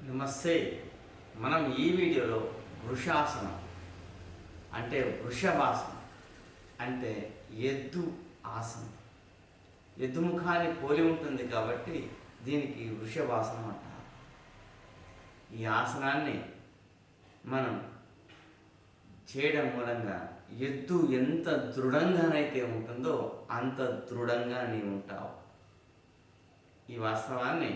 నమస్తే. మనం ఈ వీడియోలో వృషాసనం అంటే వృషభాసనం అంటే ఎద్దు ఆసనం. ఎద్దు ముఖాన్ని పోలి ఉంటుంది కాబట్టి దీనికి వృషభాసనం అంటారు. ఈ ఆసనాన్ని మనం చేయడం మూలంగా ఎద్దు ఎంత దృఢంగానైతే ఉంటుందో అంత దృఢంగా నీవు ఉంటావు. ఈ వాస్తవాన్ని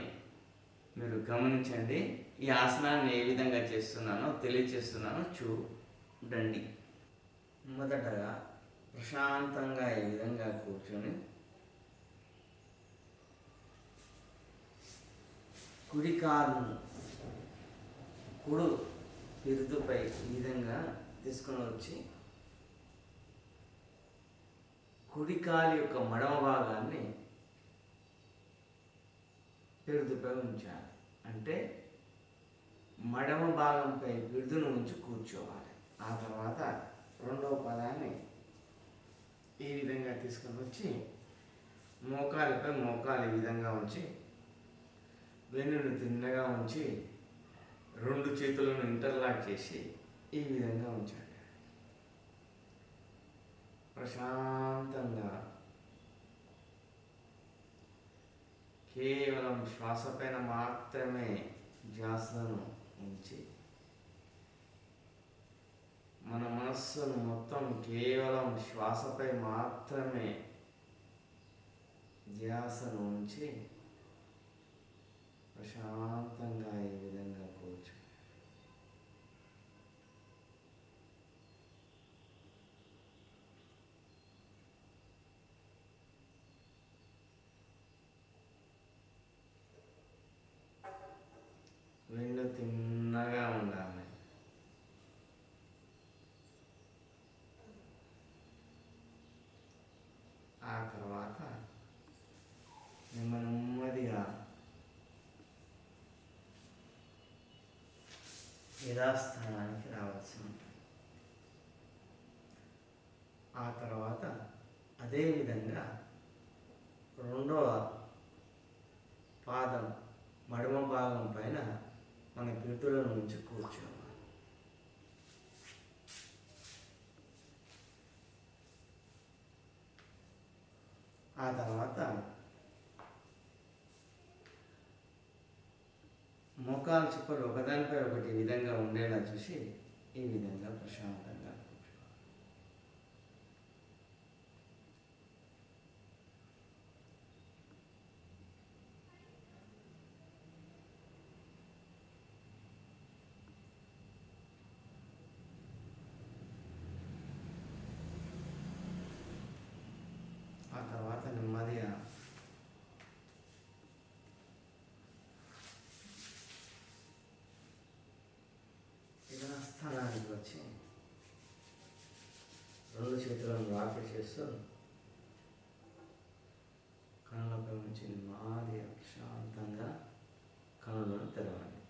మీరు గమనించండి. ఈ ఆసనాన్ని ఏ విధంగా చేస్తున్నానో తెలియచేస్తున్నానో చూడండి. మొదటగా ప్రశాంతంగా ఈ విధంగా కూర్చొని కుడి కాలును కుడి పిరుదుపై ఈ విధంగా తీసుకొని వచ్చి కుడి కాలు యొక్క మడమ భాగాన్ని పిరుదుపై ఉంచాలి. అంటే మడమ భాగంపై పిరుదును ఉంచి కూర్చోవాలి. ఆ తర్వాత రెండవ పదాన్ని ఈ విధంగా తీసుకొని వచ్చి మోకాలిపై మోకాలు ఈ విధంగా ఉంచి వెన్నును తిన్నగా ఉంచి రెండు చేతులను ఇంటర్లాక్ చేసి ఈ విధంగా ఉంచండి. ప్రశాంతంగా కేవలం శ్వాస పైన మాత్రమే ధ్యాసను ఉంచి మన మనస్సును మొత్తం కేవలం శ్వాసపై మాత్రమే ధ్యాసను ఉంచి ప్రశాంతంగా ఈ విధంగా కూర్చో. వెన్ను తిన్నగా ఉండాలి. ఆ తర్వాత నెమ్మదిగా యథాస్థానానికి రావాల్సి ఉంటుంది. ఆ తర్వాత అదేవిధంగా రెండవ పాదం మడమ భాగం పైన మన పిరుదులను ఉంచి కూర్చోవాలి. ఆ తర్వాత మోకాలు చుక్కలు ఒకదానిపై ఒకటి ఈ విధంగా ఉండేలా చూసి ఈ విధంగా ప్రశాంతంగా కూర్చోవాలి. ఆ తర్వాత నెమ్మదిగా స్థానానికి వచ్చి రెండు చేతులను రాపిడి చేస్తూ కళ్ళపై నుంచి నెమ్మదిగా ప్రశాంతంగా కళ్ళను తెరవండి.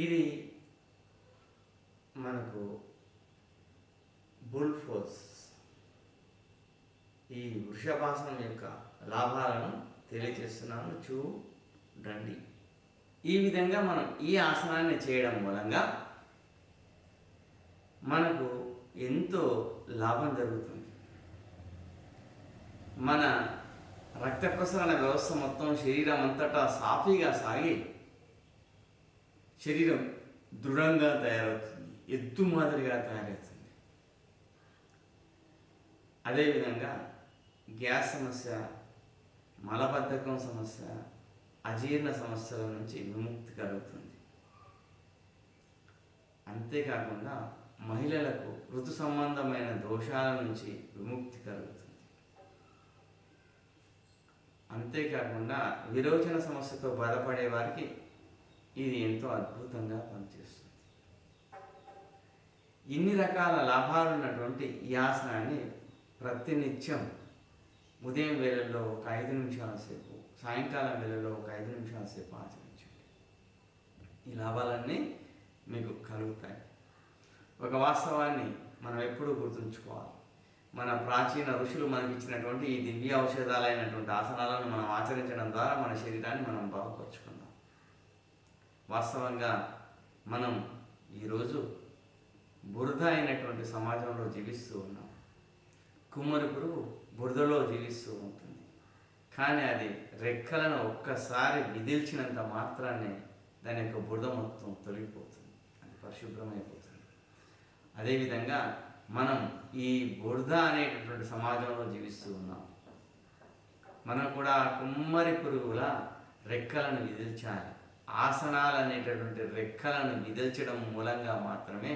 ఇది మనకు బుల్ ఫోర్స్. ఈ వృషభాసనం యొక్క లాభాలను తెలియజేస్తున్నాను, చూడండి. ఈ విధంగా మనం ఈ ఆసనాన్ని చేయడం మూలంగా మనకు ఎంతో లాభం జరుగుతుంది. మన రక్త ప్రసరణ వ్యవస్థ మొత్తం శరీరం అంతటా సాఫీగా సాగి శరీరం దృఢంగా తయారవుతుంది, ఎద్దు మాదిరిగా తయారవుతుంది. అదేవిధంగా గ్యాస్ సమస్య, మలబద్ధకం సమస్య, అజీర్ణ సమస్యల నుంచి విముక్తి కలుగుతుంది. అంతేకాకుండా మహిళలకు ఋతు సంబంధమైన దోషాల నుంచి విముక్తి కలుగుతుంది. అంతేకాకుండా విరోచన సమస్యతో బాధపడే వారికి ఇది ఎంతో అద్భుతంగా పనిచేస్తుంది. ఇన్ని రకాల లాభాలు ఉన్నటువంటి ఈ ఆసనాన్ని ప్రతినిత్యం ఉదయం వేళల్లో ఒక 5 నిమిషాల సేపు, సాయంకాలం వేళల్లో ఒక 5 నిమిషాల సేపు ఆచరించండి. ఈ లాభాలన్నీ మీకు కలుగుతాయి. ఒక వాస్తవాన్ని మనం ఎప్పుడూ గుర్తుంచుకోవాలి. మన ప్రాచీన ఋషులు మనకి ఇచ్చినటువంటి ఈ దివ్య ఔషధాలైనటువంటి ఆసనాలను మనం ఆచరించడం ద్వారా మన శరీరాన్ని మనం బాగుపరుచుకుందాం. వాస్తవంగా మనం ఈరోజు బురద అయినటువంటి సమాజంలో జీవిస్తూ ఉన్నాం. కుమ్మరి పురుగు బురదలో జీవిస్తూ ఉంటుంది. కానీ అది రెక్కలను ఒక్కసారి విదిల్చినంత మాత్రాన్ని దాని యొక్క బురద మొత్తం తొలగిపోతుంది, అది పరిశుభ్రమైపోతుంది. అదేవిధంగా మనం ఈ బురద అనేటటువంటి సమాజంలో జీవిస్తూ ఉన్నాం. మనం కూడా కుమ్మరి పురుగుల రెక్కలను విదిల్చాలి. ఆసనాలు అనేటటువంటి రెక్కలను విదిల్చడం మూలంగా మాత్రమే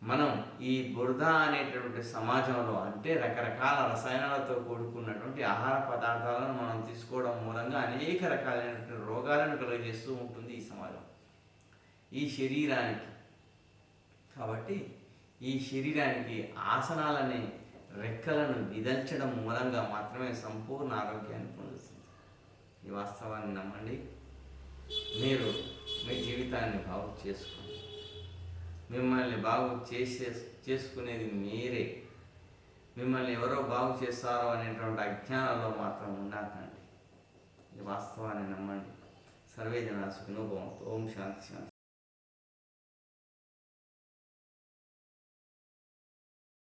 మనం ఈ బురద అనేటటువంటి సమాజంలో, అంటే రకరకాల రసాయనాలతో కూడుకున్నటువంటి ఆహార పదార్థాలను మనం తీసుకోవడం మూలంగా అనేక రకాలైనటువంటి రోగాలను కలుగజేస్తూ ఉంటుంది ఈ సమాజం ఈ శరీరానికి. కాబట్టి ఈ శరీరానికి ఆసనాలనే రెక్కలను విదల్చడం మూలంగా మాత్రమే సంపూర్ణ ఆరోగ్యాన్ని పొందుతుంది. ఈ వాస్తవాన్ని నమ్మండి. మీరు మీ జీవితాన్ని బాగు చేసుకోండి. మిమ్మల్ని బాగు చేసుకునేది మీరే. మిమ్మల్ని ఎవరో బాగు చేస్తారో అనేటువంటి అజ్ఞానంలో మాత్రం ఉండకండి. ఈ వాస్తవాన్ని నమ్మండి. సర్వే జనా సుఖినో భవంతు. ఓం శాంతి శాంతి.